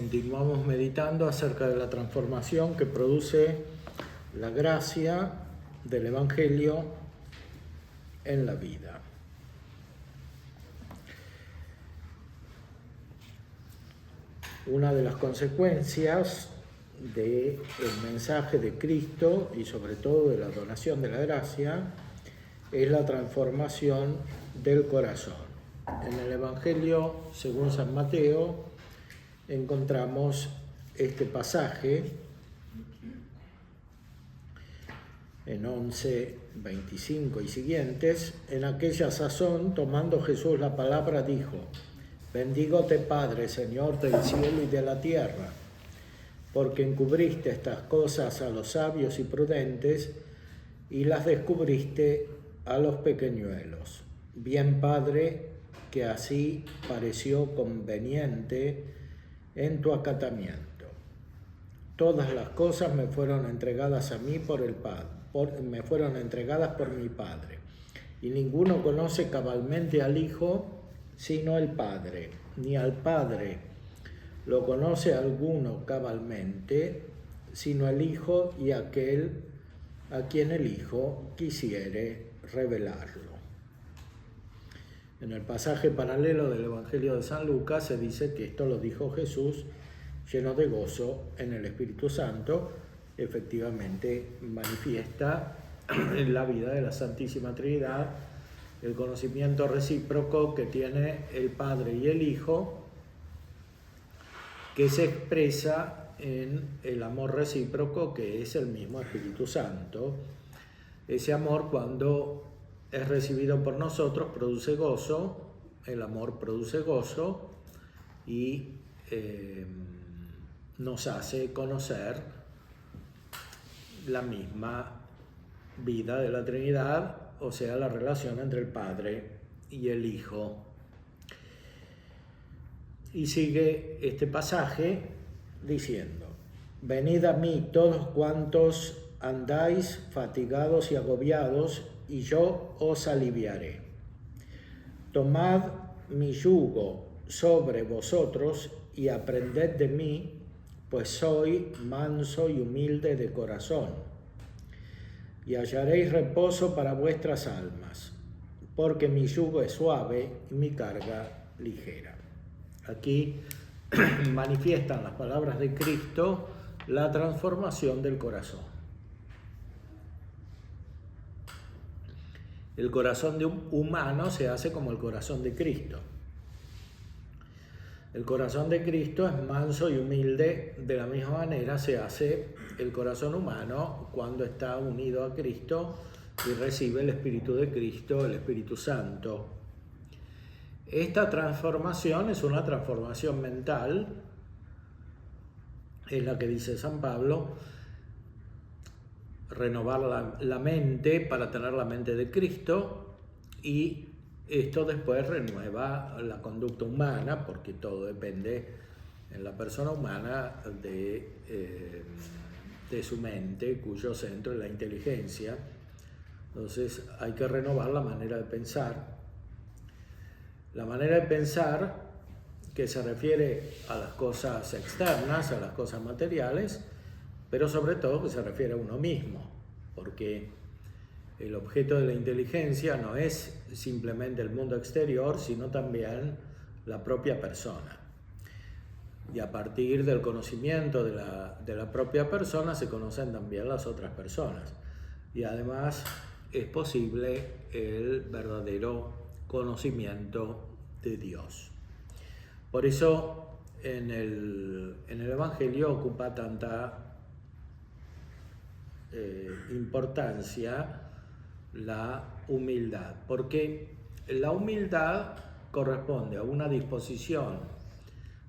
Continuamos meditando acerca de la transformación que produce la gracia del Evangelio en la vida. Una de las consecuencias del mensaje de Cristo y sobre todo de la donación de la gracia es la transformación del corazón. En el Evangelio, según San Mateo, encontramos este pasaje en 11, 25 y siguientes. En aquella sazón, tomando Jesús la palabra, dijo: Bendígote, Padre, Señor del cielo y de la tierra, porque encubriste estas cosas a los sabios y prudentes y las descubriste a los pequeñuelos. Bien, Padre, que así pareció conveniente en tu acatamiento. Todas las cosas me fueron entregadas a mí por el Padre, me fueron entregadas por mi Padre, y ninguno conoce cabalmente al Hijo sino el Padre, ni al Padre lo conoce alguno cabalmente sino el Hijo y aquel a quien el Hijo quisiere revelarlo. En el pasaje paralelo del Evangelio de San Lucas se dice que esto lo dijo Jesús lleno de gozo en el Espíritu Santo. Efectivamente manifiesta en la vida de la Santísima Trinidad el conocimiento recíproco que tiene el Padre y el Hijo, que se expresa en el amor recíproco que es el mismo Espíritu Santo. Ese amor, cuando es recibido por nosotros, produce gozo. El amor produce gozo y nos hace conocer la misma vida de la Trinidad, o sea, la relación entre el Padre y el Hijo. Y sigue este pasaje diciendo: Venid a mí todos cuantos andáis fatigados y agobiados, y yo os aliviaré. Tomad mi yugo sobre vosotros y aprended de mí, pues soy manso y humilde de corazón, y hallaréis reposo para vuestras almas, porque mi yugo es suave y mi carga ligera. Aquí manifiestan las palabras de Cristo la transformación del corazón. El corazón de un humano se hace como el corazón de Cristo. El corazón de Cristo es manso y humilde. De la misma manera se hace el corazón humano cuando está unido a Cristo y recibe el Espíritu de Cristo, el Espíritu Santo. Esta transformación es una transformación mental, es la que dice San Pablo: renovar la mente para tener la mente de Cristo, y esto después renueva la conducta humana, porque todo depende en la persona humana de su mente, cuyo centro es la inteligencia. Entonces hay que renovar la manera de pensar. La manera de pensar que se refiere a las cosas externas, a las cosas materiales, pero sobre todo que se refiere a uno mismo, porque el objeto de la inteligencia no es simplemente el mundo exterior, sino también la propia persona. Y a partir del conocimiento de la propia persona se conocen también las otras personas. Y además es posible el verdadero conocimiento de Dios. Por eso en el Evangelio ocupa tanta importancia la humildad, porque la humildad corresponde a una disposición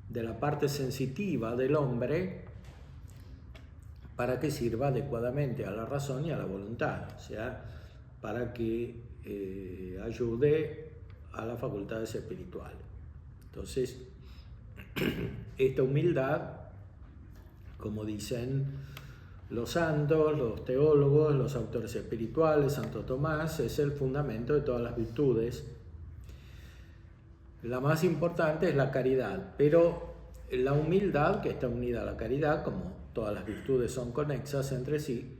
de la parte sensitiva del hombre para que sirva adecuadamente a la razón y a la voluntad, o sea, para que ayude a las facultades espirituales. Entonces, esta humildad, como dicen los santos, los teólogos, los autores espirituales, Santo Tomás, es el fundamento de todas las virtudes. La más importante es la caridad, pero la humildad, que está unida a la caridad, como todas las virtudes son conexas entre sí,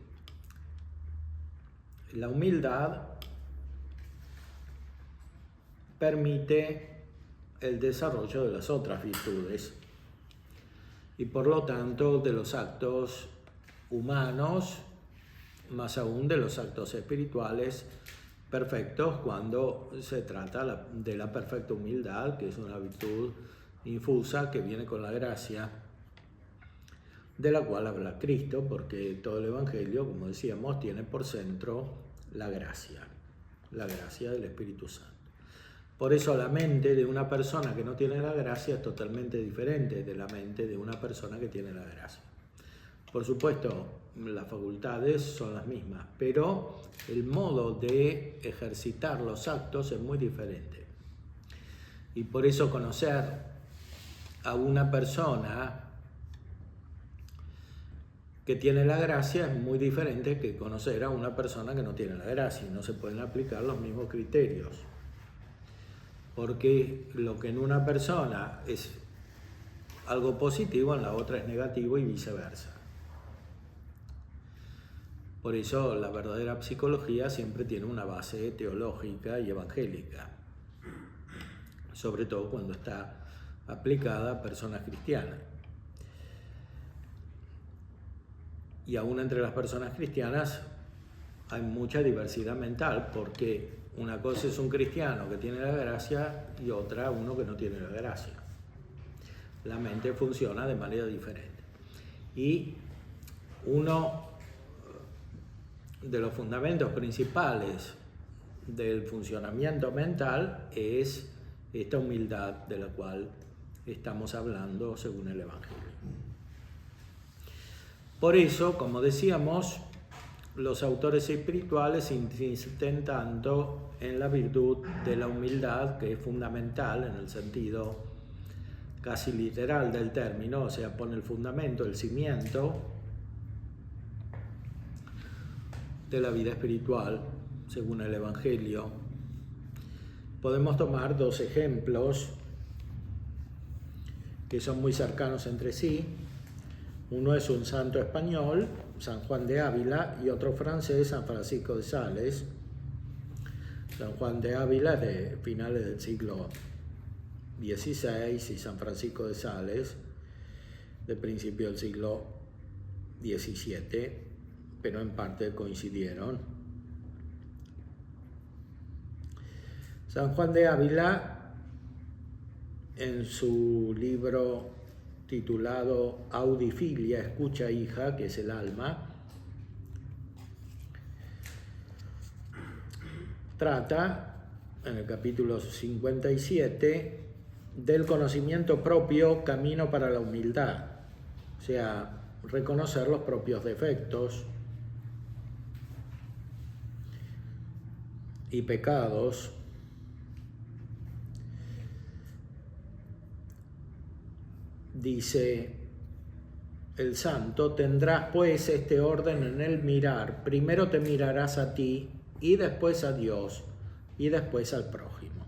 la humildad permite el desarrollo de las otras virtudes y por lo tanto de los actos humanos, más aún de los actos espirituales perfectos, cuando se trata de la perfecta humildad, que es una virtud infusa que viene con la gracia, de la cual habla Cristo, porque todo el Evangelio, como decíamos, tiene por centro la gracia del Espíritu Santo. Por eso la mente de una persona que no tiene la gracia es totalmente diferente de la mente de una persona que tiene la gracia. Por supuesto, las facultades son las mismas, pero el modo de ejercitar los actos es muy diferente. Y por eso conocer a una persona que tiene la gracia es muy diferente que conocer a una persona que no tiene la gracia. No se pueden aplicar los mismos criterios, porque lo que en una persona es algo positivo, en la otra es negativo y viceversa. Por eso la verdadera psicología siempre tiene una base teológica y evangélica, sobre todo cuando está aplicada a personas cristianas. Y aún entre las personas cristianas hay mucha diversidad mental, porque una cosa es un cristiano que tiene la gracia y otra uno que no tiene la gracia. La mente funciona de manera diferente. Y uno de los fundamentos principales del funcionamiento mental es esta humildad de la cual estamos hablando según el Evangelio. Por eso, como decíamos, los autores espirituales insisten tanto en la virtud de la humildad, que es fundamental en el sentido casi literal del término, o sea, pone el fundamento, el cimiento de la vida espiritual, según el Evangelio. Podemos tomar dos ejemplos que son muy cercanos entre sí. Uno es un santo español, San Juan de Ávila, y otro francés, San Francisco de Sales. San Juan de Ávila de finales del siglo XVI y San Francisco de Sales de principio del siglo XVII, pero en parte coincidieron. San Juan de Ávila, en su libro titulado Audifilia, escucha hija, que es el alma, trata en el capítulo 57 del conocimiento propio, camino para la humildad, o sea, reconocer los propios defectos y pecados. Dice el santo: tendrás pues este orden en el mirar. Primero te mirarás a ti, y después a Dios, y después al prójimo.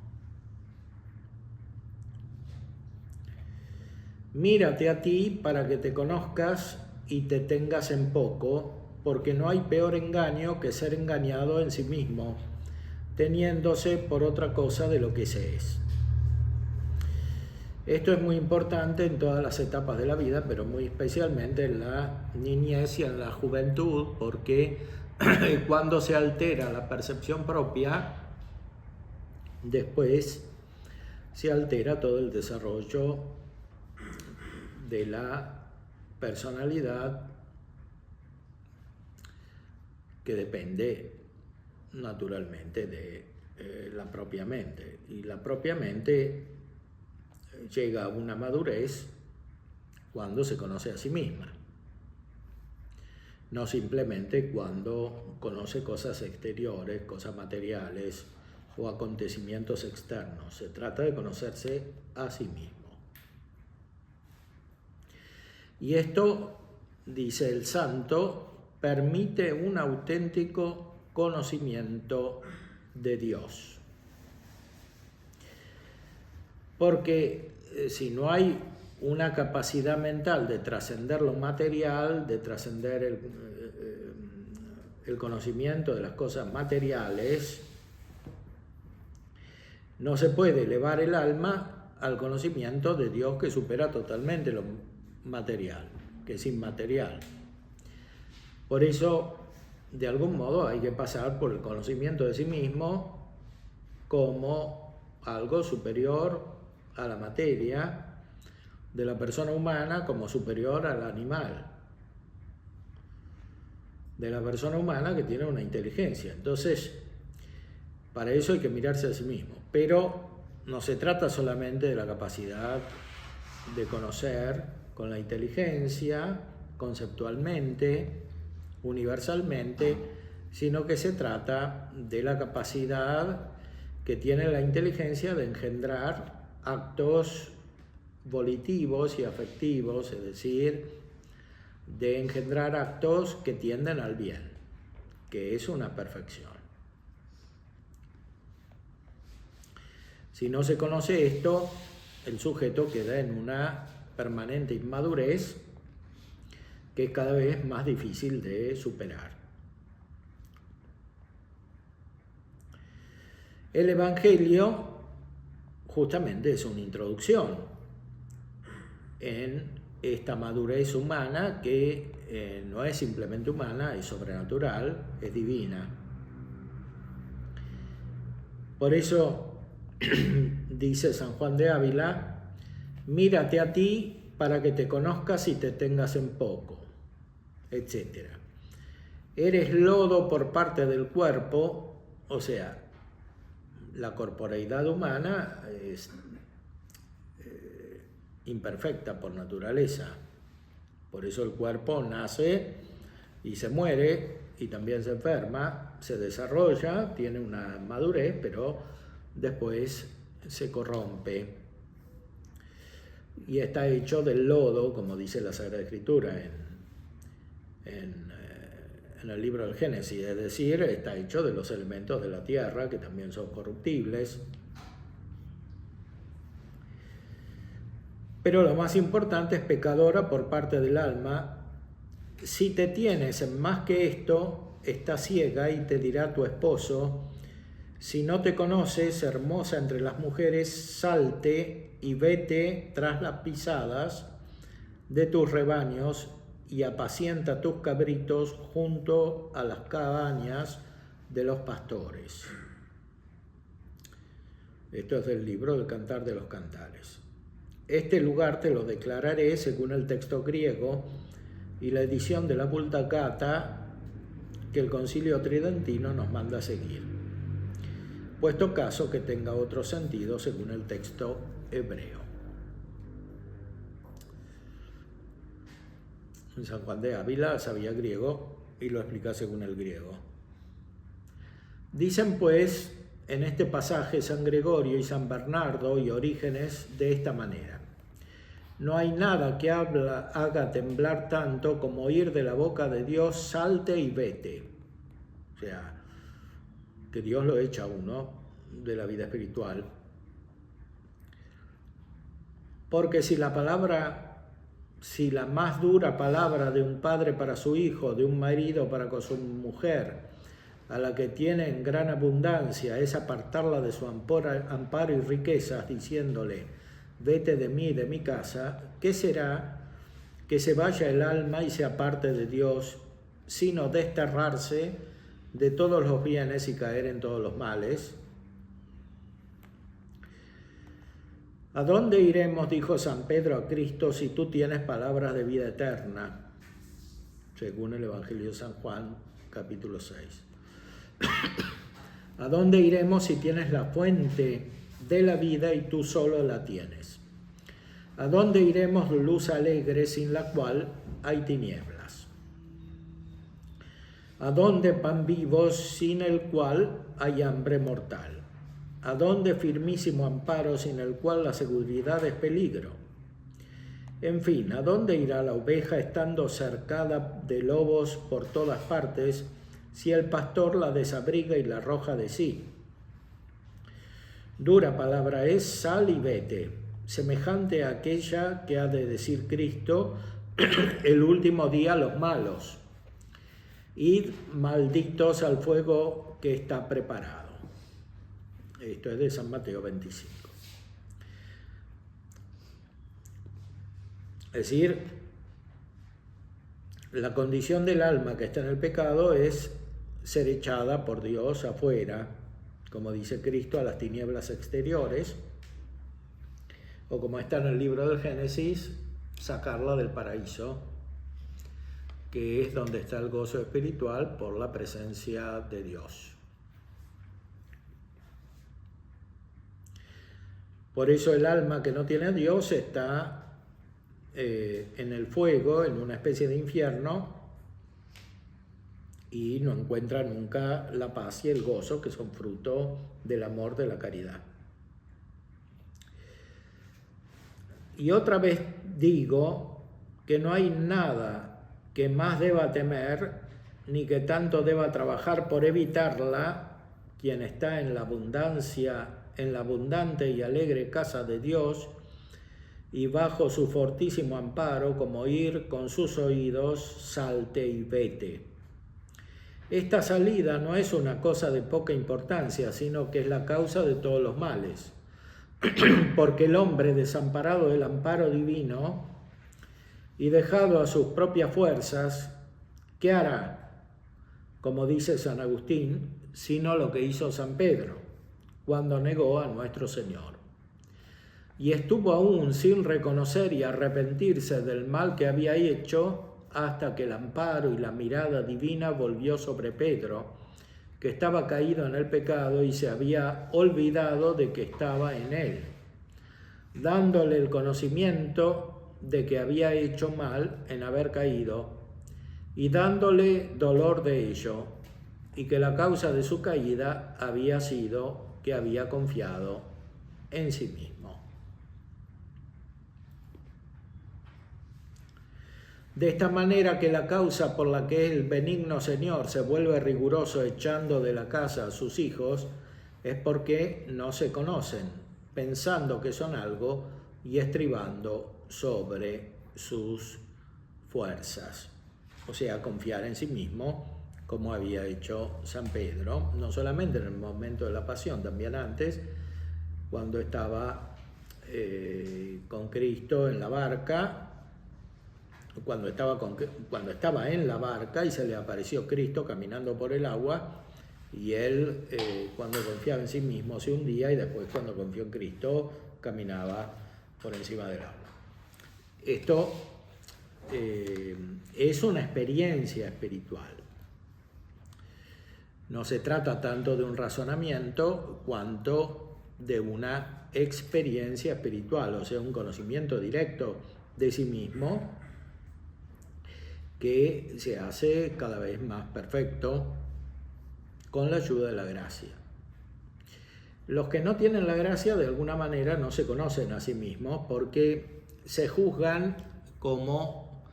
Mírate a ti para que te conozcas y te tengas en poco, porque no hay peor engaño que ser engañado en sí mismo, teniéndose por otra cosa de lo que se es. Esto es muy importante en todas las etapas de la vida, pero muy especialmente en la niñez y en la juventud, porque cuando se altera la percepción propia, después se altera todo el desarrollo de la personalidad, que depende naturalmente de la propia mente. Y la propia mente llega a una madurez cuando se conoce a sí misma, no simplemente cuando conoce cosas exteriores, cosas materiales o acontecimientos externos. Se trata de conocerse a sí mismo. Y esto, dice el santo, permite un auténtico conocimiento de Dios. Porque si no hay una capacidad mental de trascender lo material, de trascender el conocimiento de las cosas materiales. No se puede elevar el alma al conocimiento de Dios, que supera totalmente lo material, que es inmaterial. Por eso, de algún modo, hay que pasar por el conocimiento de sí mismo como algo superior a la materia, de la persona humana como superior al animal, de la persona humana que tiene una inteligencia. Entonces, para eso hay que mirarse a sí mismo. Pero no se trata solamente de la capacidad de conocer con la inteligencia, conceptualmente, universalmente, sino que se trata de la capacidad que tiene la inteligencia de engendrar actos volitivos y afectivos, es decir, de engendrar actos que tienden al bien, que es una perfección. Si no se conoce esto, el sujeto queda en una permanente inmadurez que es cada vez más difícil de superar. El Evangelio justamente es una introducción en esta madurez humana que no es simplemente humana, es sobrenatural, es divina. Por eso dice San Juan de Ávila: mírate a ti para que te conozcas y te tengas en poco, etc. Eres lodo por parte del cuerpo, o sea, la corporeidad humana es imperfecta por naturaleza. Por eso el cuerpo nace y se muere y también se enferma, se desarrolla, tiene una madurez, pero después se corrompe. Y está hecho del lodo, como dice la Sagrada Escritura en el libro del Génesis, es decir, está hecho de los elementos de la tierra, que también son corruptibles. Pero lo más importante es pecadora por parte del alma. Si te tienes en más que esto, estás ciega, y te dirá tu esposo: si no te conoces, hermosa entre las mujeres, salte y vete tras las pisadas de tus rebaños y apacienta tus cabritos junto a las cabañas de los pastores. Esto es del libro del Cantar de los Cantares. Este lugar te lo declararé según el texto griego y la edición de la Vulgata que el Concilio Tridentino nos manda seguir, puesto caso que tenga otro sentido según el texto hebreo. San Juan de Ávila sabía griego y lo explica según el griego. Dicen pues en este pasaje San Gregorio y San Bernardo y Orígenes de esta manera: no hay nada que haga temblar tanto como oír de la boca de Dios: salte y vete. O sea, que Dios lo echa a uno de la vida espiritual. Porque si la más dura palabra de un padre para su hijo, de un marido para con su mujer, a la que tiene en gran abundancia, es apartarla de su amparo y riquezas, diciéndole: vete de mí, de mi casa, ¿qué será que se vaya el alma y se aparte de Dios, sino desterrarse de todos los bienes y caer en todos los males? ¿A dónde iremos, dijo San Pedro a Cristo, si tú tienes palabras de vida eterna? Según el Evangelio de San Juan, capítulo 6. ¿A dónde iremos si tienes la fuente de la vida y tú solo la tienes? ¿A dónde iremos, luz alegre, sin la cual hay tinieblas? ¿A dónde pan vivo, sin el cual hay hambre mortal? ¿A dónde firmísimo amparo, sin el cual la seguridad es peligro? En fin, ¿a dónde irá la oveja estando cercada de lobos por todas partes, si el pastor la desabriga y la arroja de sí? Dura palabra es: sal y vete. semejante a aquella que ha de decir Cristo el último día a los malos: id malditos al fuego que está preparado. Esto es de San Mateo 25. Es decir, la condición del alma que está en el pecado es ser echada por Dios afuera, como dice Cristo, a las tinieblas exteriores, o como está en el libro del Génesis, sacarla del paraíso, que es donde está el gozo espiritual por la presencia de Dios. Por eso el alma que no tiene a Dios está en el fuego, en una especie de infierno, y no encuentra nunca la paz y el gozo, que son fruto del amor, de la caridad. Y otra vez digo que no hay nada que más deba temer, ni que tanto deba trabajar por evitarla, quien está en la abundancia, en la abundante y alegre casa de Dios, y bajo su fortísimo amparo, como ir con sus oídos, salte y vete. Esta salida no es una cosa de poca importancia, sino que es la causa de todos los males. Porque el hombre, desamparado del amparo divino y dejado a sus propias fuerzas, ¿qué hará? Como dice San Agustín, sino lo que hizo San Pedro cuando negó a nuestro Señor. Y estuvo aún sin reconocer y arrepentirse del mal que había hecho, hasta que el amparo y la mirada divina volvió sobre Pedro, que estaba caído en el pecado y se había olvidado de que estaba en él, dándole el conocimiento de que había hecho mal en haber caído, y dándole dolor de ello, y que la causa de su caída había sido que había confiado en sí mismo. De esta manera que la causa por la que el benigno Señor se vuelve riguroso echando de la casa a sus hijos es porque no se conocen, pensando que son algo y estribando sobre sus fuerzas. O sea, confiar en sí mismo, como había hecho San Pedro, no solamente en el momento de la pasión, también antes, cuando estaba con Cristo en la barca, cuando estaba en la barca y se le apareció Cristo caminando por el agua, y él cuando confiaba en sí mismo se hundía, y después cuando confió en Cristo caminaba por encima del agua. Esto es una experiencia espiritual. No se trata tanto de un razonamiento cuanto de una experiencia espiritual, o sea, un conocimiento directo de sí mismo, que se hace cada vez más perfecto con la ayuda de la gracia. Los que no tienen la gracia, de alguna manera, no se conocen a sí mismos porque se juzgan como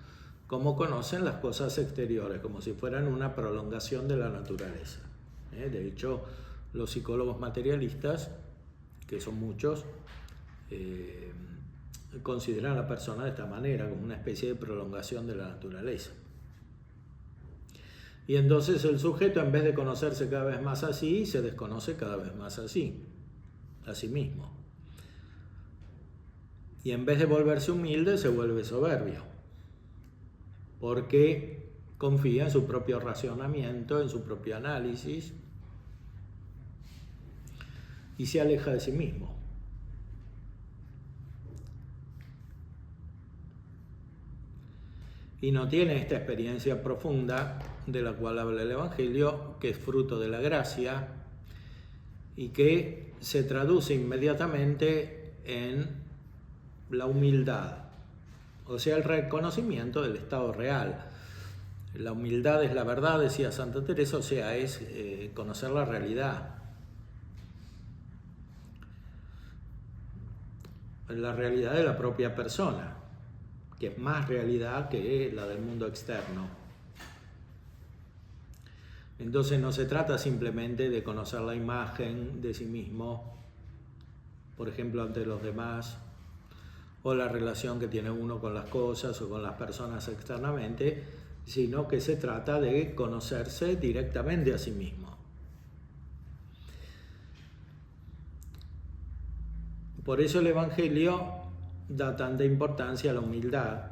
conocen las cosas exteriores, como si fueran una prolongación de la naturaleza. De hecho, los psicólogos materialistas, que son muchos, consideran a la persona de esta manera, como una especie de prolongación de la naturaleza. Y entonces el sujeto, en vez de conocerse cada vez más así, se desconoce cada vez más así, a sí mismo. Y en vez de volverse humilde, se vuelve soberbio, porque confía en su propio racionamiento, en su propio análisis, y se aleja de sí mismo. Y no tiene esta experiencia profunda de la cual habla el Evangelio, que es fruto de la gracia y que se traduce inmediatamente en la humildad, o sea, el reconocimiento del estado real. La humildad es la verdad, decía Santa Teresa, o sea, es conocer la realidad. La realidad de la propia persona, que es más realidad que la del mundo externo. Entonces no se trata simplemente de conocer la imagen de sí mismo, por ejemplo, ante los demás, o la relación que tiene uno con las cosas o con las personas externamente, sino que se trata de conocerse directamente a sí mismo. Por eso el Evangelio da tanta importancia a la humildad,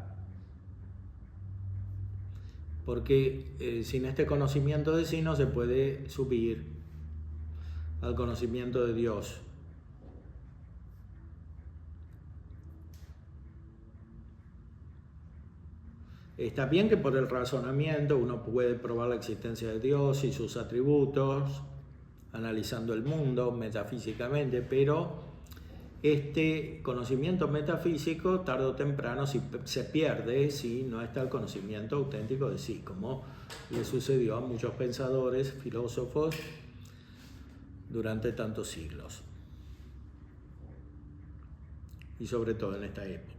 porque sin este conocimiento de sí no se puede subir al conocimiento de Dios. Está bien que por el razonamiento uno puede probar la existencia de Dios y sus atributos, analizando el mundo metafísicamente, pero este conocimiento metafísico tarde o temprano se pierde si no está el conocimiento auténtico de sí, como le sucedió a muchos pensadores, filósofos durante tantos siglos, y sobre todo en esta época.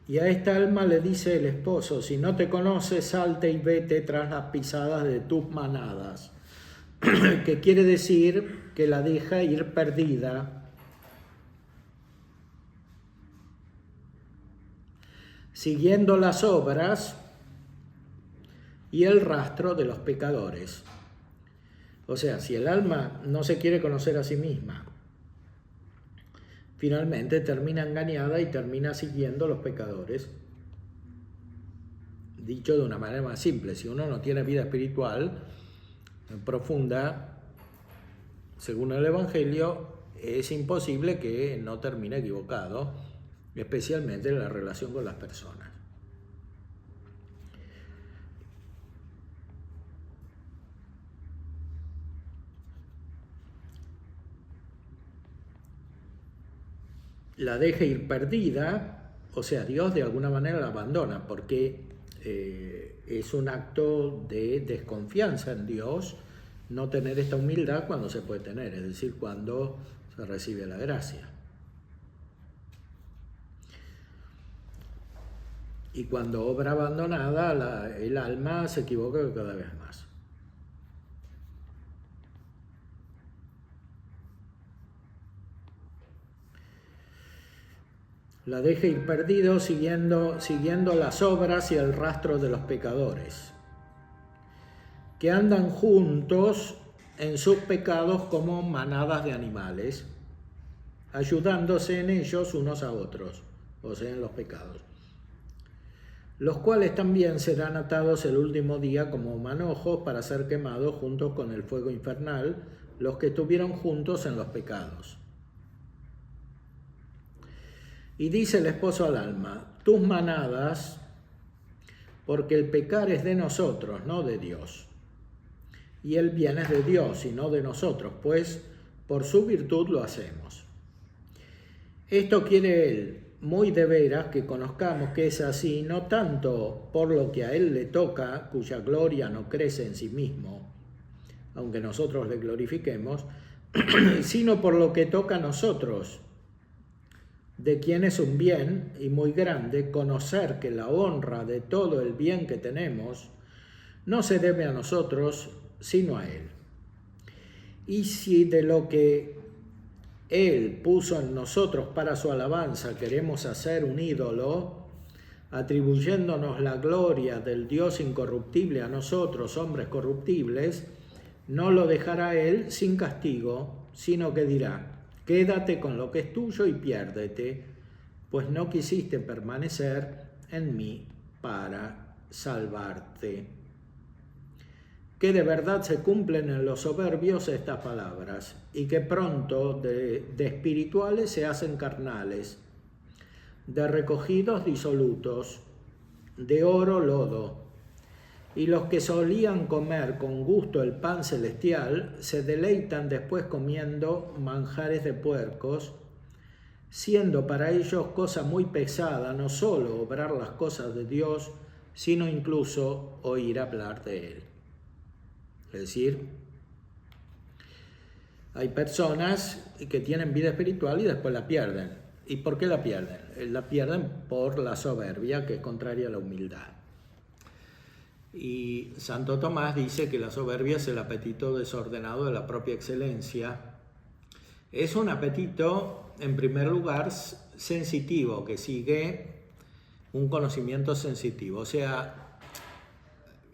Y a esta alma le dice el esposo: si no te conoces, salte y vete tras las pisadas de tus manadas. Que quiere decir que la deja ir perdida, siguiendo las obras y el rastro de los pecadores. O sea, si el alma no se quiere conocer a sí misma, finalmente termina engañada y termina siguiendo los pecadores. Dicho de una manera más simple, si uno no tiene vida espiritual profunda, según el Evangelio, es imposible que no termine equivocado, especialmente en la relación con las personas. La deja ir perdida, o sea, Dios de alguna manera la abandona, porque es un acto de desconfianza en Dios no tener esta humildad cuando se puede tener, es decir, cuando se recibe la gracia. Y cuando obra abandonada, el alma se equivoca cada vez más. La deja ir perdido siguiendo las obras y el rastro de los pecadores, que andan juntos en sus pecados como manadas de animales, ayudándose en ellos unos a otros, o sea, en los pecados, los cuales también serán atados el último día como manojos para ser quemados juntos con el fuego infernal, los que estuvieron juntos en los pecados. Y dice el esposo al alma: tus manadas, porque el pecar es de nosotros, no de Dios. Y el bien es de Dios y no de nosotros, pues por su virtud lo hacemos. Esto quiere él muy de veras que conozcamos que es así, no tanto por lo que a él le toca, cuya gloria no crece en sí mismo, aunque nosotros le glorifiquemos, sino por lo que toca a nosotros, de quien es un bien y muy grande conocer que la honra de todo el bien que tenemos no se debe a nosotros, sino a Él. Y si de lo que Él puso en nosotros para su alabanza queremos hacer un ídolo, atribuyéndonos la gloria del Dios incorruptible a nosotros, hombres corruptibles, no lo dejará Él sin castigo, sino que dirá: quédate con lo que es tuyo y piérdete, pues no quisiste permanecer en mí para salvarte. Que de verdad se cumplen en los soberbios estas palabras, y que pronto de espirituales se hacen carnales, de recogidos disolutos, de oro lodo. Y los que solían comer con gusto el pan celestial se deleitan después comiendo manjares de puercos, siendo para ellos cosa muy pesada no solo obrar las cosas de Dios, sino incluso oír hablar de Él. Es decir, Hay personas que tienen vida espiritual y después la pierden. ¿Y por qué la pierden? La pierden por la soberbia, que es contraria a la humildad. Y Santo Tomás dice que la soberbia es el apetito desordenado de la propia excelencia. Es un apetito, en primer lugar, sensitivo, que sigue un conocimiento sensitivo. O sea,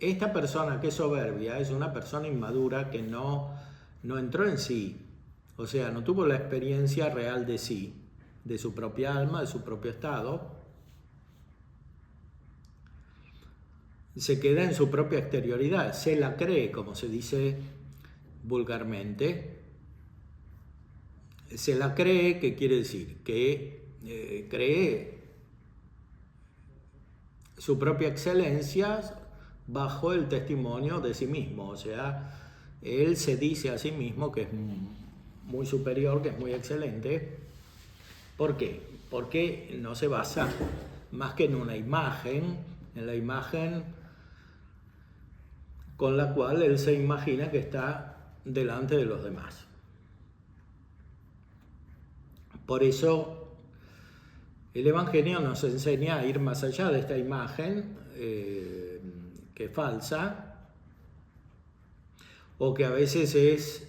esta persona que es soberbia es una persona inmadura que no entró en sí. O sea, no tuvo la experiencia real de sí, de su propia alma, de su propio estado. Se queda en su propia exterioridad, se la cree, como se dice vulgarmente. Se la cree, ¿qué quiere decir? Que cree su propia excelencia bajo el testimonio de sí mismo. O sea, él se dice a sí mismo que es muy superior, que es muy excelente. ¿Por qué? Porque no se basa más que en una imagen, en la imagen con la cual él se imagina que está delante de los demás. Por eso el Evangelio nos enseña a ir más allá de esta imagen que es falsa, o que a veces es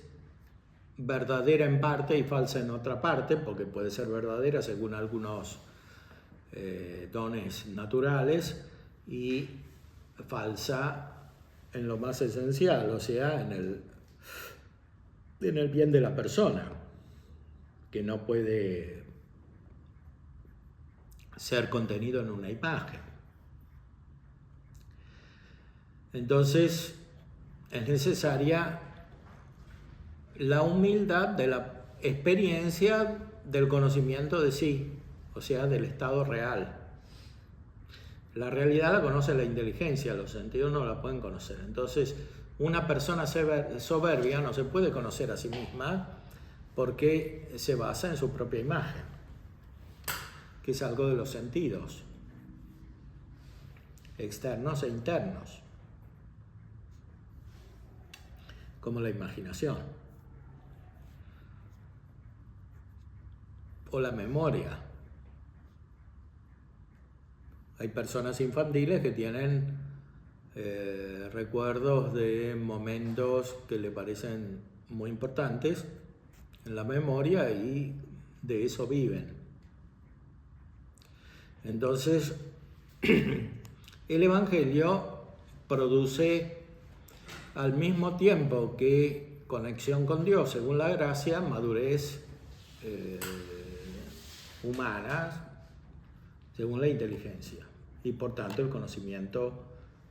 verdadera en parte y falsa en otra parte, porque puede ser verdadera según algunos dones naturales y falsa en lo más esencial, o sea, en el bien de la persona, que no puede ser contenido en una imagen. Entonces, es necesaria la humildad de la experiencia del conocimiento de sí, o sea, del estado real. La realidad la conoce la inteligencia, los sentidos no la pueden conocer. Entonces, una persona soberbia no se puede conocer a sí misma porque se basa en su propia imagen, que es algo de los sentidos, externos e internos, como la imaginación o la memoria. Hay personas infantiles que tienen recuerdos de momentos que le parecen muy importantes en la memoria y de eso viven. Entonces, el Evangelio produce al mismo tiempo que conexión con Dios, según la gracia, madurez humana, según la inteligencia, y por tanto el conocimiento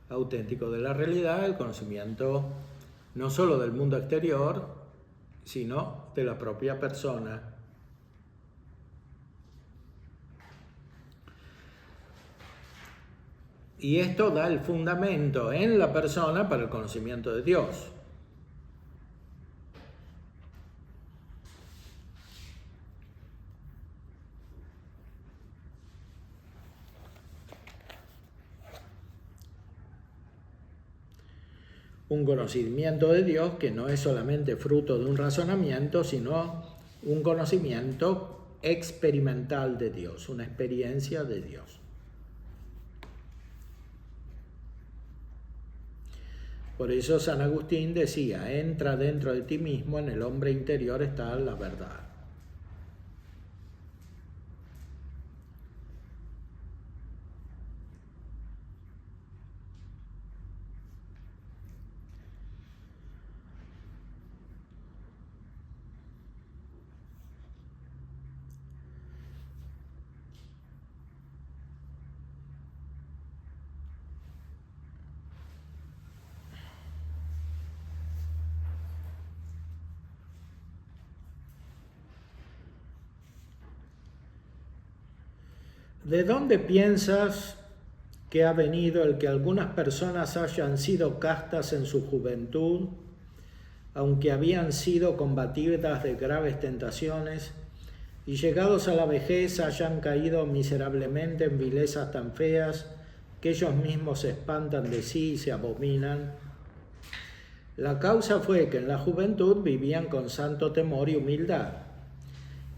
auténtico de la realidad, el conocimiento no solo del mundo exterior, sino de la propia persona. Y esto da el fundamento en la persona para el conocimiento de Dios. Un conocimiento de Dios que no es solamente fruto de un razonamiento, sino un conocimiento experimental de Dios, una experiencia de Dios. Por eso San Agustín decía, entra dentro de ti mismo, en el hombre interior está la verdad. ¿De dónde piensas que ha venido el que algunas personas hayan sido castas en su juventud, aunque habían sido combatidas de graves tentaciones, y llegados a la vejez hayan caído miserablemente en vilezas tan feas que ellos mismos se espantan de sí y se abominan? La causa fue que en la juventud vivían con santo temor y humildad,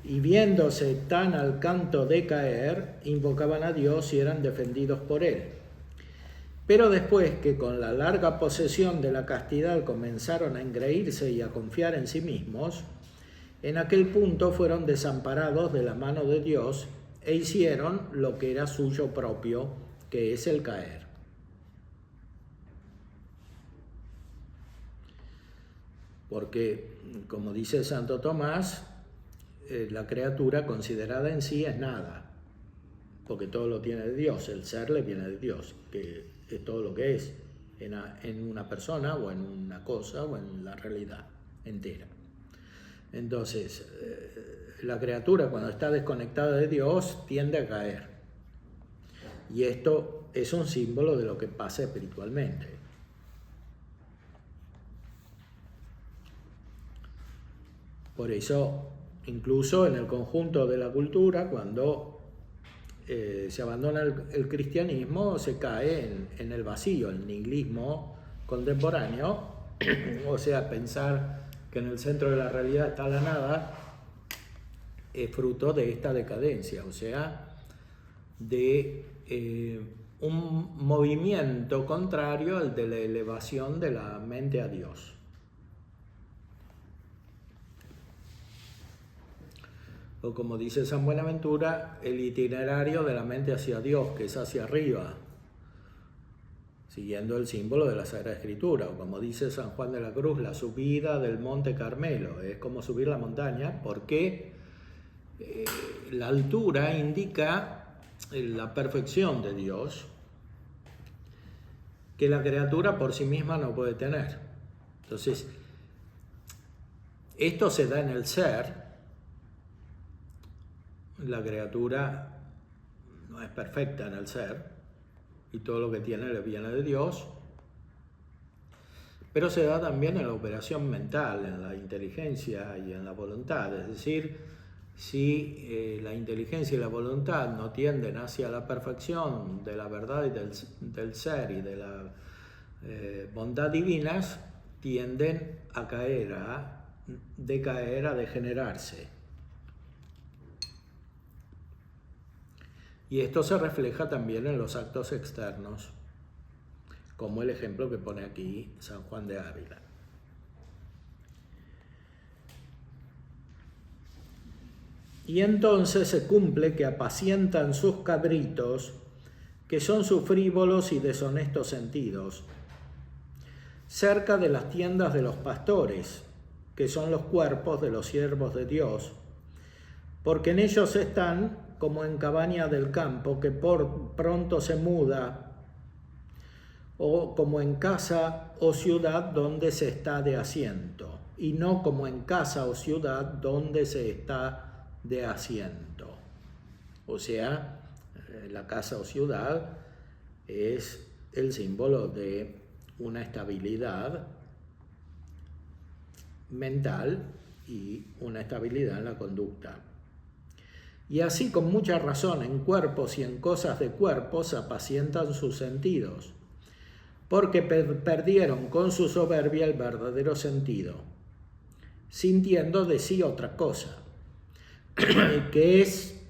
y viéndose tan al canto de caer, invocaban a Dios y eran defendidos por él. Pero después que con la larga posesión de la castidad comenzaron a engreírse y a confiar en sí mismos, en aquel punto fueron desamparados de la mano de Dios e hicieron lo que era suyo propio, que es el caer. Porque, como dice Santo Tomás, la criatura considerada en sí es nada, porque todo lo tiene de Dios, el ser le viene de Dios, que es todo lo que es en una persona o en una cosa o en la realidad entera. Entonces, la criatura cuando está desconectada de Dios tiende a caer. Y esto es un símbolo de lo que pasa espiritualmente. Por eso, incluso en el conjunto de la cultura, cuando se abandona el cristianismo, se cae en el vacío, el nihilismo contemporáneo, o sea, pensar que en el centro de la realidad está la nada, es fruto de esta decadencia, o sea, de un movimiento contrario al de la elevación de la mente a Dios. O como dice San Buenaventura, el itinerario de la mente hacia Dios, que es hacia arriba, siguiendo el símbolo de la Sagrada Escritura. O como dice San Juan de la Cruz, la subida del Monte Carmelo, es como subir la montaña, porque la altura indica la perfección de Dios, que la criatura por sí misma no puede tener. Entonces, esto se da en el ser. La criatura no es perfecta en el ser y todo lo que tiene le viene de Dios, pero se da también en la operación mental, en la inteligencia y en la voluntad. Es decir, si la inteligencia y la voluntad no tienden hacia la perfección de la verdad y del ser y de la bondad divinas, tienden a caer, a decaer, a degenerarse. Y esto se refleja también en los actos externos, como el ejemplo que pone aquí San Juan de Ávila. Y entonces se cumple que apacientan sus cabritos, que son sus frívolos y deshonestos sentidos, cerca de las tiendas de los pastores, que son los cuerpos de los siervos de Dios, porque en ellos están como en cabaña del campo, que por pronto se muda, o como en casa o ciudad donde se está de asiento, y no como en casa o ciudad donde se está de asiento. O sea, la casa o ciudad es el símbolo de una estabilidad mental y una estabilidad en la conducta. Y así, con mucha razón, en cuerpos y en cosas de cuerpos apacientan sus sentidos, porque perdieron con su soberbia el verdadero sentido, sintiendo de sí otra cosa, que es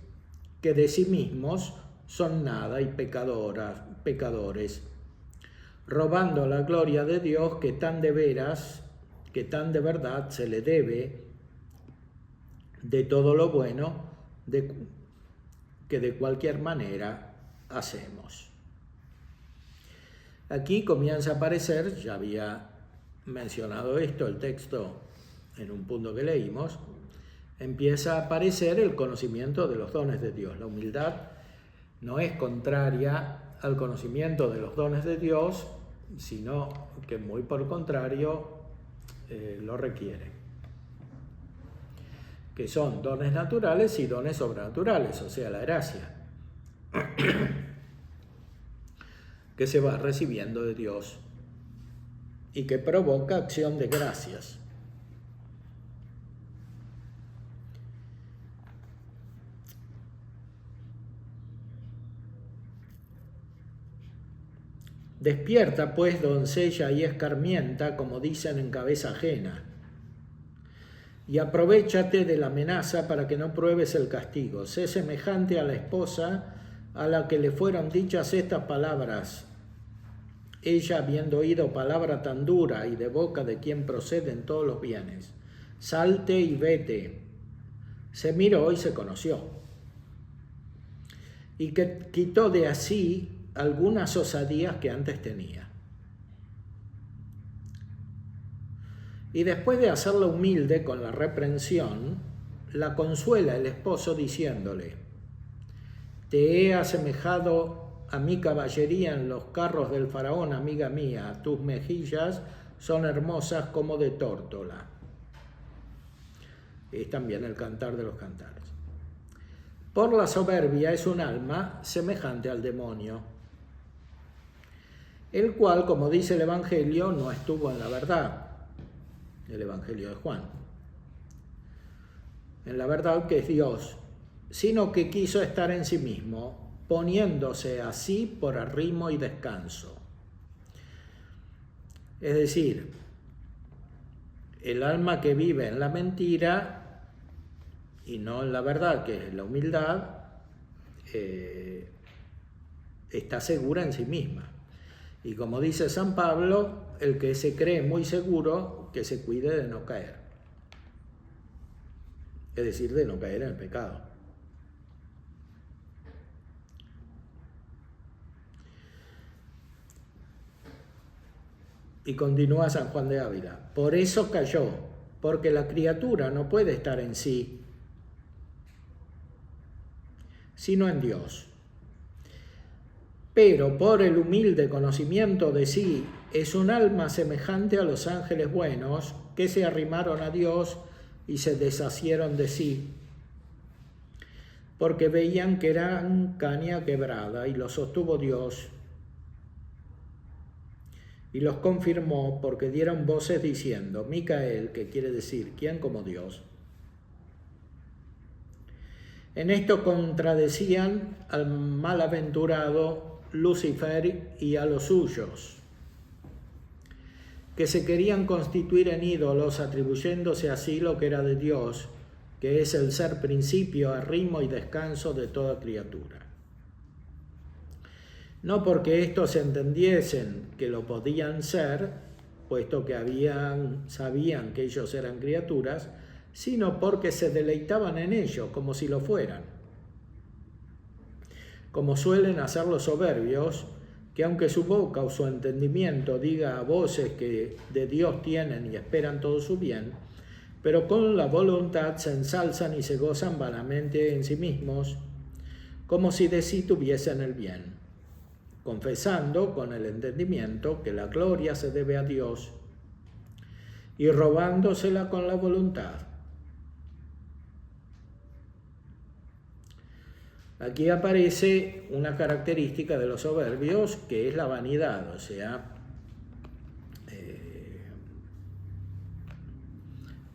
que de sí mismos son nada y pecadores, robando la gloria de Dios que tan de verdad se le debe, de todo lo bueno que de cualquier manera hacemos. Aquí comienza a aparecer, ya había mencionado esto, el texto en un punto que leímos, empieza a aparecer el conocimiento de los dones de Dios. La humildad no es contraria al conocimiento de los dones de Dios, sino que muy por el contrario lo requiere, que son dones naturales y dones sobrenaturales, o sea, la gracia que se va recibiendo de Dios y que provoca acción de gracias. Despierta, pues, doncella, y escarmienta, como dicen en cabeza ajena. Y aprovéchate de la amenaza para que no pruebes el castigo. Sé semejante a la esposa a la que le fueron dichas estas palabras. Ella, habiendo oído palabra tan dura y de boca de quien proceden todos los bienes, salte y vete. Se miró y se conoció. Y que quitó de así algunas osadías que antes tenía. Y después de hacerla humilde con la reprensión, la consuela el esposo diciéndole: te he asemejado a mi caballería en los carros del faraón, amiga mía, tus mejillas son hermosas como de tórtola. Es también el cantar de los cantares. Por la soberbia es un alma semejante al demonio, el cual, como dice el Evangelio, no estuvo en la verdad, el Evangelio de Juan, en la verdad que es Dios, sino que quiso estar en sí mismo, poniéndose así por arrimo y descanso. Es decir, el alma que vive en la mentira y no en la verdad, que es la humildad, está segura en sí misma. Y como dice San Pablo, el que se cree muy seguro, que se cuide de no caer. Es decir, de no caer en el pecado. Y continúa San Juan de Ávila. Por eso cayó, porque la criatura no puede estar en sí, sino en Dios. Pero por el humilde conocimiento de sí, es un alma semejante a los ángeles buenos que se arrimaron a Dios y se deshacieron de sí, porque veían que eran caña quebrada, y los sostuvo Dios y los confirmó, porque dieron voces diciendo: Micael, que quiere decir ¿quién como Dios? En esto contradecían al malaventurado Lucifer y a los suyos, que se querían constituir en ídolos, atribuyéndose así lo que era de Dios, que es el ser principio, arrimo y descanso de toda criatura. No porque estos entendiesen que lo podían ser, puesto que sabían que ellos eran criaturas, sino porque se deleitaban en ello, como si lo fueran. Como suelen hacer los soberbios, que aunque su boca o su entendimiento diga a voces que de Dios tienen y esperan todo su bien, pero con la voluntad se ensalzan y se gozan vanamente en sí mismos, como si de sí tuviesen el bien, confesando con el entendimiento que la gloria se debe a Dios y robándosela con la voluntad. Aquí aparece una característica de los soberbios, que es la vanidad, o sea,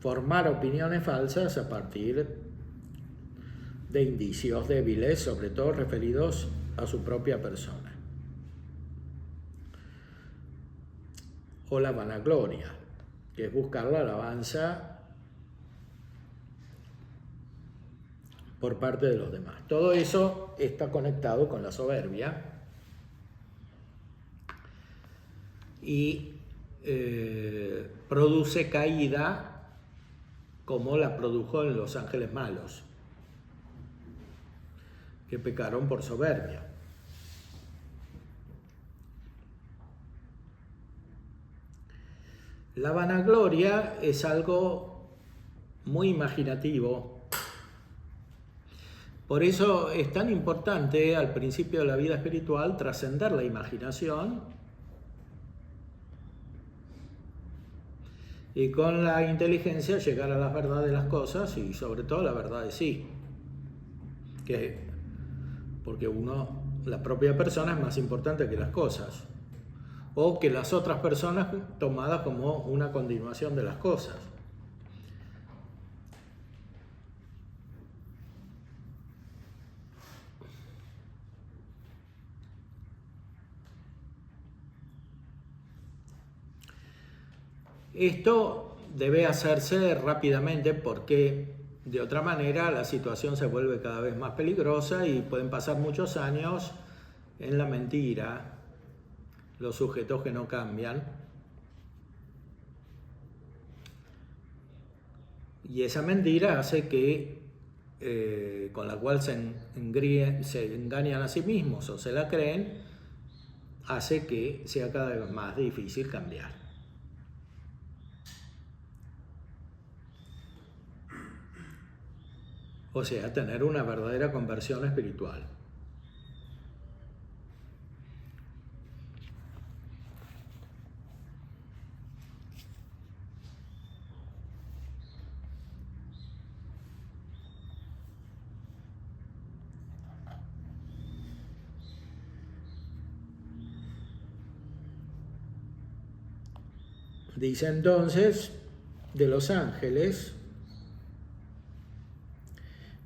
formar opiniones falsas a partir de indicios débiles, sobre todo referidos a su propia persona. O la vanagloria, que es buscar la alabanza por parte de los demás. Todo eso está conectado con la soberbia y produce caída, como la produjo en los ángeles malos, que pecaron por soberbia. La vanagloria es algo muy imaginativo. Por eso es tan importante al principio de la vida espiritual trascender la imaginación y con la inteligencia llegar a la verdad de las cosas y sobre todo la verdad de sí. Porque la propia persona es más importante que las cosas, o que las otras personas tomadas como una continuación de las cosas. Esto debe hacerse rápidamente porque de otra manera la situación se vuelve cada vez más peligrosa y pueden pasar muchos años en la mentira los sujetos que no cambian. Y esa mentira hace que, con la cual se engañan a sí mismos o se la creen, hace que sea cada vez más difícil cambiar. O sea, tener una verdadera conversión espiritual. Dice entonces de los ángeles: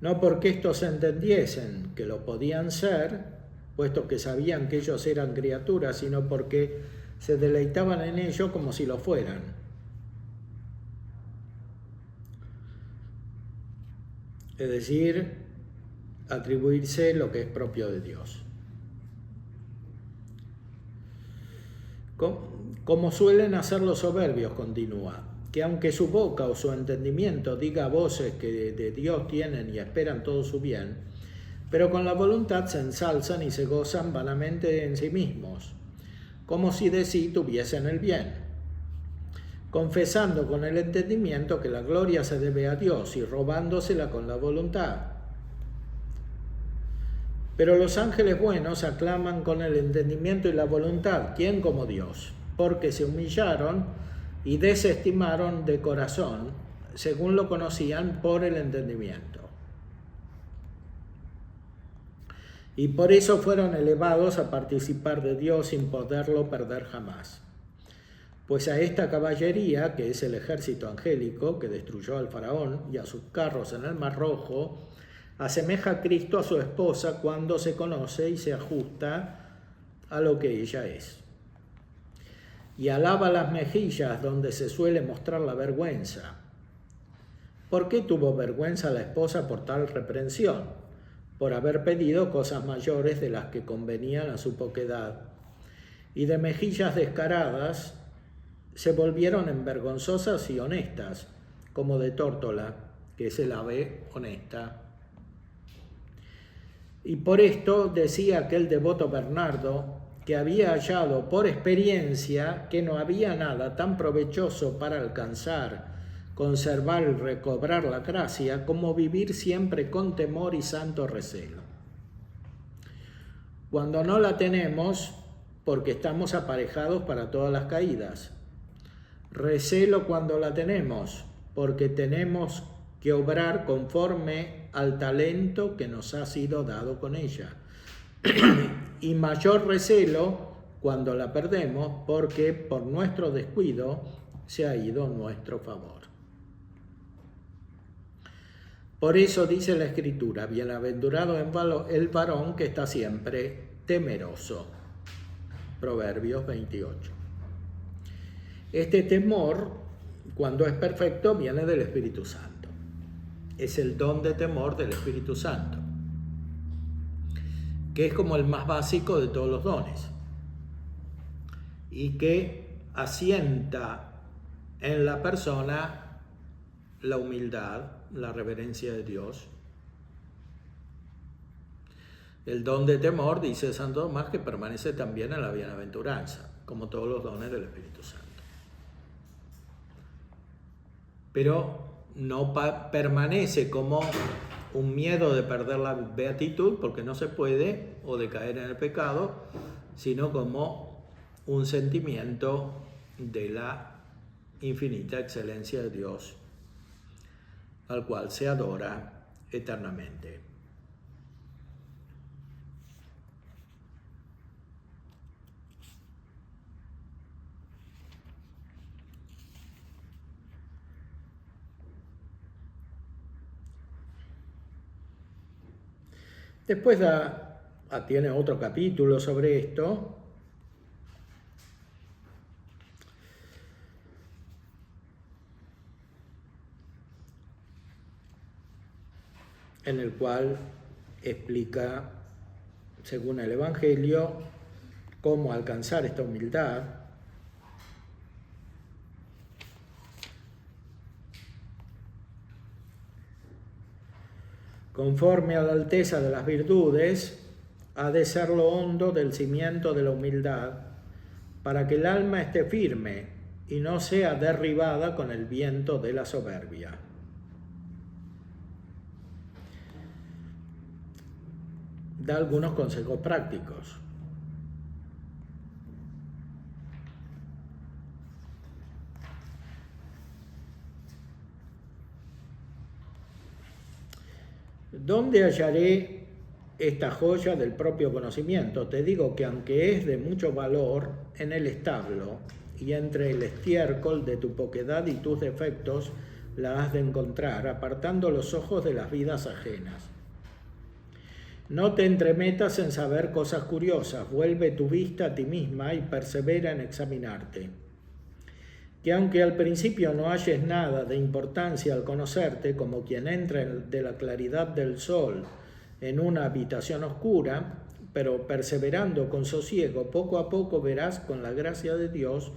no porque estos entendiesen que lo podían ser, puesto que sabían que ellos eran criaturas, sino porque se deleitaban en ello como si lo fueran. Es decir, atribuirse lo que es propio de Dios. Como suelen hacer los soberbios, continúa, que aunque su boca o su entendimiento diga voces que de Dios tienen y esperan todo su bien, pero con la voluntad se ensalzan y se gozan vanamente en sí mismos, como si de sí tuviesen el bien, confesando con el entendimiento que la gloria se debe a Dios y robándosela con la voluntad. Pero los ángeles buenos aclaman con el entendimiento y la voluntad, ¿quién como Dios? Porque se humillaron y desestimaron de corazón, según lo conocían por el entendimiento. Y por eso fueron elevados a participar de Dios sin poderlo perder jamás. Pues a esta caballería, que es el ejército angélico que destruyó al faraón y a sus carros en el Mar Rojo, asemeja a Cristo a su esposa cuando se conoce y se ajusta a lo que ella es. Y alaba las mejillas donde se suele mostrar la vergüenza. ¿Por qué tuvo vergüenza la esposa por tal reprensión? Por haber pedido cosas mayores de las que convenían a su poquedad. Y de mejillas descaradas se volvieron en vergonzosas y honestas, como de tórtola, que es el ave honesta. Y por esto decía aquel devoto Bernardo, que había hallado por experiencia que no había nada tan provechoso para alcanzar, conservar y recobrar la gracia como vivir siempre con temor y santo recelo. Cuando no la tenemos, porque estamos aparejados para todas las caídas. Recelo cuando la tenemos, porque tenemos que obrar conforme al talento que nos ha sido dado con ella. Y mayor recelo cuando la perdemos, porque por nuestro descuido se ha ido nuestro favor. Por eso dice la Escritura: bienaventurado el varón que está siempre temeroso. Proverbios 28. Este temor, cuando es perfecto, viene del Espíritu Santo. Es el don de temor del Espíritu Santo, que es como el más básico de todos los dones y que asienta en la persona la humildad, la reverencia de Dios. El don de temor, dice Santo Tomás, que permanece también en la bienaventuranza, como todos los dones del Espíritu Santo. Pero no permanece como un miedo de perder la beatitud, porque no se puede, o de caer en el pecado, sino como un sentimiento de la infinita excelencia de Dios, al cual se adora eternamente. Después tiene otro capítulo sobre esto, en el cual explica, según el Evangelio, cómo alcanzar esta humildad. Conforme a la alteza de las virtudes, ha de ser lo hondo del cimiento de la humildad, para que el alma esté firme y no sea derribada con el viento de la soberbia. Da algunos consejos prácticos. ¿Dónde hallaré esta joya del propio conocimiento? Te digo que aunque es de mucho valor, en el establo y entre el estiércol de tu poquedad y tus defectos, la has de encontrar, apartando los ojos de las vidas ajenas. No te entremetas en saber cosas curiosas, vuelve tu vista a ti misma y persevera en examinarte. Que aunque al principio no halles nada de importancia al conocerte, como quien entra de la claridad del sol en una habitación oscura, pero perseverando con sosiego, poco a poco verás con la gracia de Dios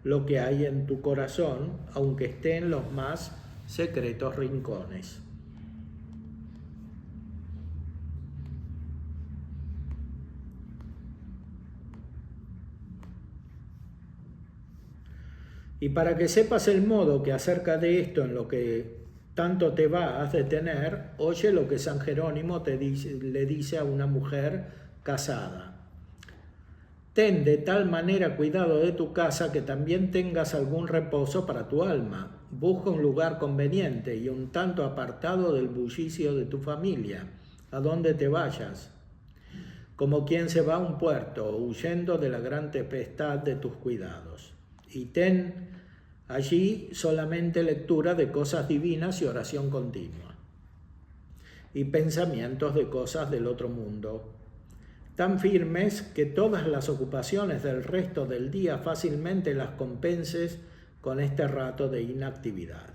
lo que hay en tu corazón, aunque esté en los más secretos rincones. Y para que sepas el modo que acerca de esto en lo que tanto te va has de tener, oye lo que San Jerónimo le dice a una mujer casada. Ten de tal manera cuidado de tu casa que también tengas algún reposo para tu alma. Busca un lugar conveniente y un tanto apartado del bullicio de tu familia, a donde te vayas, como quien se va a un puerto, huyendo de la gran tempestad de tus cuidados. Y ten allí solamente lectura de cosas divinas y oración continua, y pensamientos de cosas del otro mundo, tan firmes que todas las ocupaciones del resto del día fácilmente las compenses con este rato de inactividad.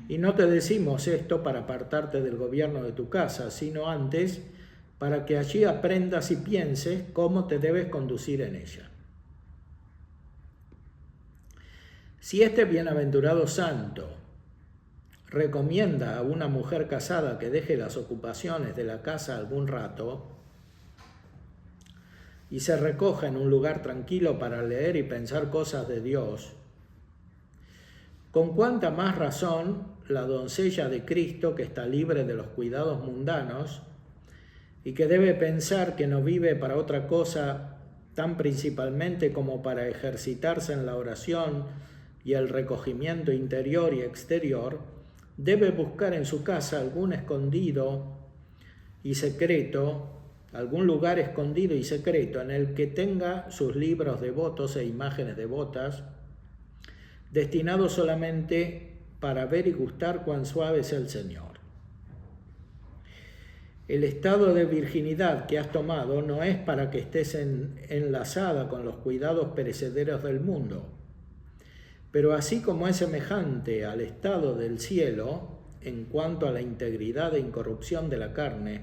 Y no te decimos esto para apartarte del gobierno de tu casa, sino antes para que allí aprendas y pienses cómo te debes conducir en ella. Si este bienaventurado santo recomienda a una mujer casada que deje las ocupaciones de la casa algún rato y se recoja en un lugar tranquilo para leer y pensar cosas de Dios, con cuánta más razón la doncella de Cristo, que está libre de los cuidados mundanos y que debe pensar que no vive para otra cosa tan principalmente como para ejercitarse en la oración y el recogimiento interior y exterior, debe buscar en su casa algún lugar escondido y secreto en el que tenga sus libros devotos e imágenes devotas, destinados solamente para ver y gustar cuán suave es el Señor. El estado de virginidad que has tomado no es para que estés enlazada con los cuidados perecederos del mundo, pero así como es semejante al estado del cielo en cuanto a la integridad e incorrupción de la carne,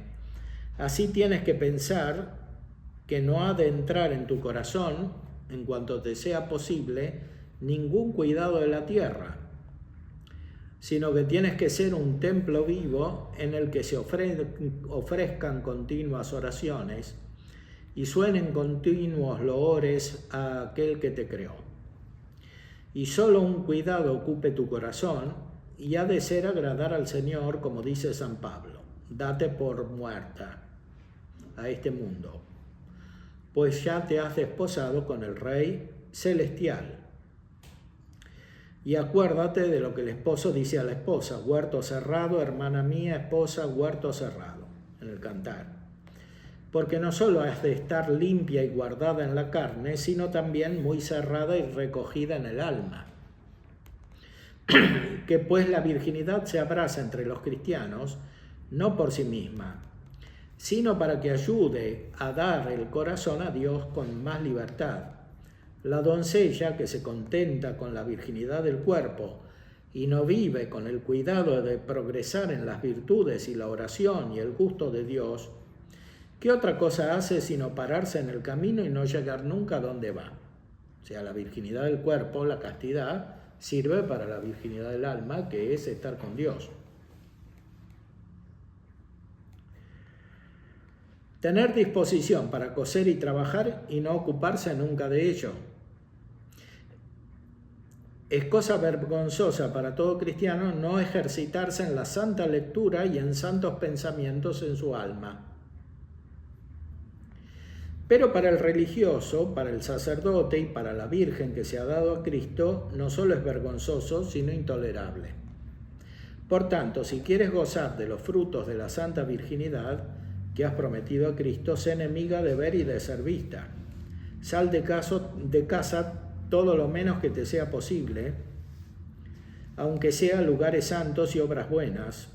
así tienes que pensar que no ha de entrar en tu corazón, en cuanto te sea posible, ningún cuidado de la tierra, sino que tienes que ser un templo vivo en el que se ofrezcan continuas oraciones y suenen continuos loores a aquel que te creó. Y solo un cuidado ocupe tu corazón, y ha de ser agradar al Señor, como dice San Pablo: date por muerta a este mundo, pues ya te has desposado con el Rey Celestial. Y acuérdate de lo que el esposo dice a la esposa: huerto cerrado, hermana mía, esposa, huerto cerrado, en el Cantar. Porque no solo has de estar limpia y guardada en la carne, sino también muy cerrada y recogida en el alma. Que pues la virginidad se abraza entre los cristianos, no por sí misma, sino para que ayude a dar el corazón a Dios con más libertad. La doncella que se contenta con la virginidad del cuerpo y no vive con el cuidado de progresar en las virtudes y la oración y el gusto de Dios, ¿qué otra cosa hace sino pararse en el camino y no llegar nunca a donde va? O sea, la virginidad del cuerpo, la castidad, sirve para la virginidad del alma, que es estar con Dios. Tener disposición para coser y trabajar y no ocuparse nunca de ello. Es cosa vergonzosa para todo cristiano no ejercitarse en la santa lectura y en santos pensamientos en su alma. Pero para el religioso, para el sacerdote y para la Virgen que se ha dado a Cristo, no solo es vergonzoso, sino intolerable. Por tanto, si quieres gozar de los frutos de la santa virginidad que has prometido a Cristo, sé enemiga de ver y de ser vista. Sal de casa todo lo menos que te sea posible, aunque sea lugares santos y obras buenas,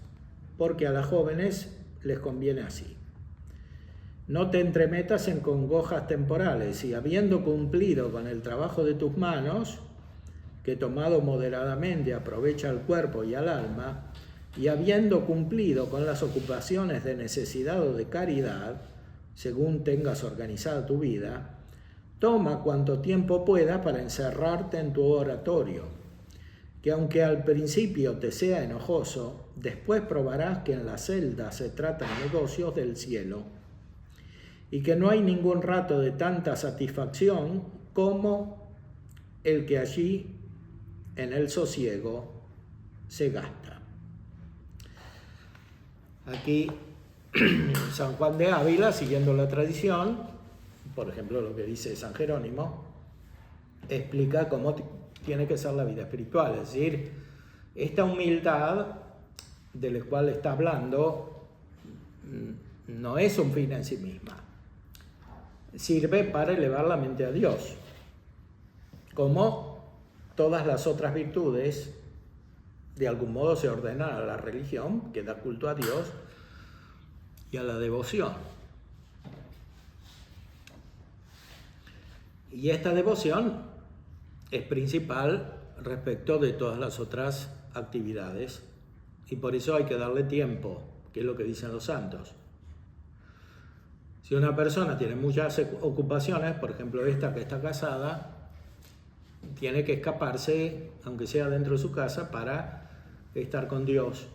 porque a las jóvenes les conviene así. No te entremetas en congojas temporales y habiendo cumplido con el trabajo de tus manos, que tomado moderadamente aprovecha al cuerpo y al alma, y habiendo cumplido con las ocupaciones de necesidad o de caridad, según tengas organizada tu vida, toma cuanto tiempo puedas para encerrarte en tu oratorio, que aunque al principio te sea enojoso, después probarás que en la celda se tratan negocios del cielo, y que no hay ningún rato de tanta satisfacción como el que allí, en el sosiego, se gasta. Aquí San Juan de Ávila, siguiendo la tradición, por ejemplo lo que dice San Jerónimo, explica cómo tiene que ser la vida espiritual, es decir, esta humildad de la cual está hablando no es un fin en sí misma, sirve para elevar la mente a Dios, como todas las otras virtudes de algún modo se ordenan a la religión, que da culto a Dios, y a la devoción. Y esta devoción es principal respecto de todas las otras actividades, y por eso hay que darle tiempo, que es lo que dicen los santos. Si una persona tiene muchas ocupaciones, por ejemplo esta que está casada, tiene que escaparse, aunque sea dentro de su casa, para estar con Dios.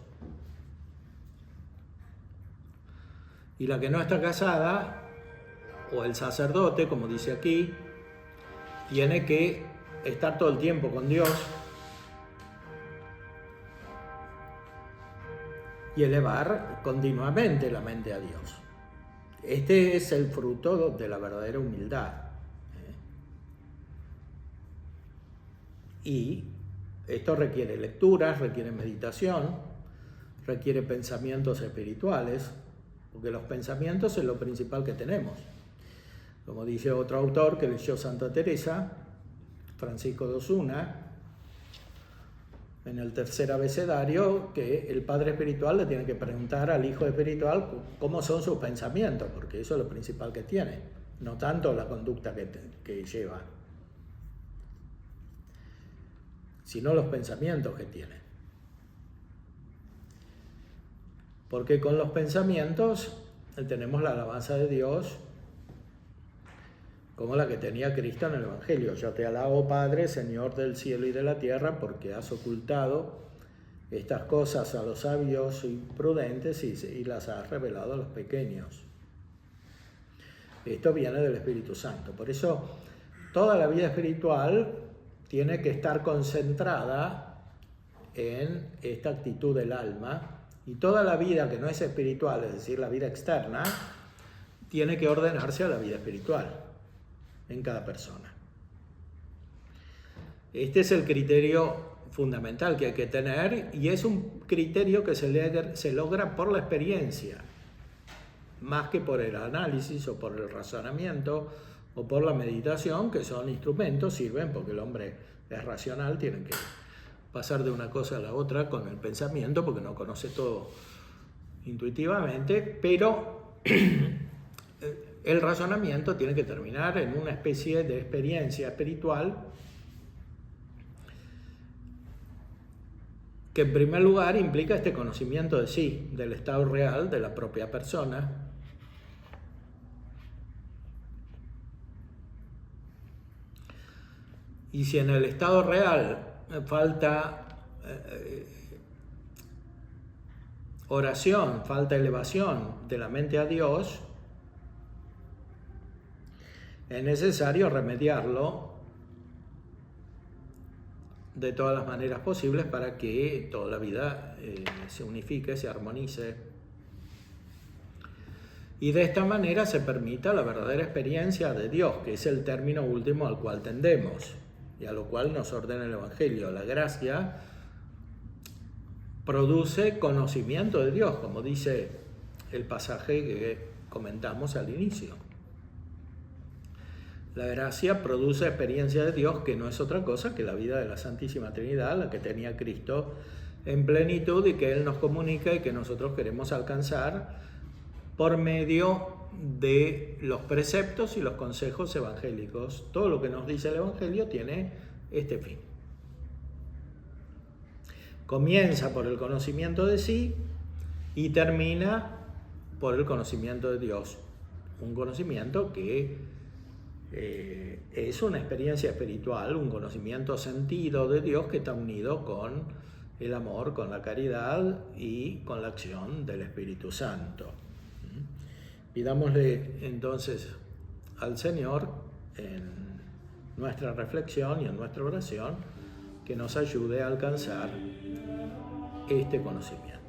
Y la que no está casada, o el sacerdote, como dice aquí, tiene que estar todo el tiempo con Dios y elevar continuamente la mente a Dios. Este es el fruto de la verdadera humildad. Y esto requiere lecturas, requiere meditación, requiere pensamientos espirituales, porque los pensamientos es lo principal que tenemos. Como dice otro autor que leyó Santa Teresa, Francisco de Osuna, en el tercer abecedario, que el padre espiritual le tiene que preguntar al hijo espiritual cómo son sus pensamientos, porque eso es lo principal que tiene, no tanto la conducta que lleva, sino los pensamientos que tiene. Porque con los pensamientos tenemos la alabanza de Dios, como la que tenía Cristo en el Evangelio. Yo te alabo, Padre, Señor del cielo y de la tierra, porque has ocultado estas cosas a los sabios y prudentes y las has revelado a los pequeños. Esto viene del Espíritu Santo. Por eso toda la vida espiritual tiene que estar concentrada en esta actitud del alma, y toda la vida que no es espiritual, es decir, la vida externa, tiene que ordenarse a la vida espiritual en cada persona. Este es el criterio fundamental que hay que tener, y es un criterio que se logra por la experiencia, más que por el análisis o por el razonamiento o por la meditación, que son instrumentos, sirven porque el hombre es racional, tiene que pasar de una cosa a la otra con el pensamiento, porque no conoce todo intuitivamente, pero el razonamiento tiene que terminar en una especie de experiencia espiritual que en primer lugar implica este conocimiento de sí, del estado real de la propia persona. Y si en el estado real falta oración, falta elevación de la mente a Dios, es necesario remediarlo de todas las maneras posibles para que toda la vida se unifique, se armonice. Y de esta manera se permita la verdadera experiencia de Dios, que es el término último al cual tendemos y a lo cual nos ordena el Evangelio. La gracia produce conocimiento de Dios, como dice el pasaje que comentamos al inicio. La gracia produce experiencia de Dios, que no es otra cosa que la vida de la Santísima Trinidad, la que tenía Cristo en plenitud y que Él nos comunica y que nosotros queremos alcanzar por medio de los preceptos y los consejos evangélicos. Todo lo que nos dice el Evangelio tiene este fin. Comienza por el conocimiento de sí y termina por el conocimiento de Dios. Un conocimiento que es una experiencia espiritual, un conocimiento sentido de Dios que está unido con el amor, con la caridad y con la acción del Espíritu Santo. Pidámosle entonces al Señor en nuestra reflexión y en nuestra oración que nos ayude a alcanzar este conocimiento.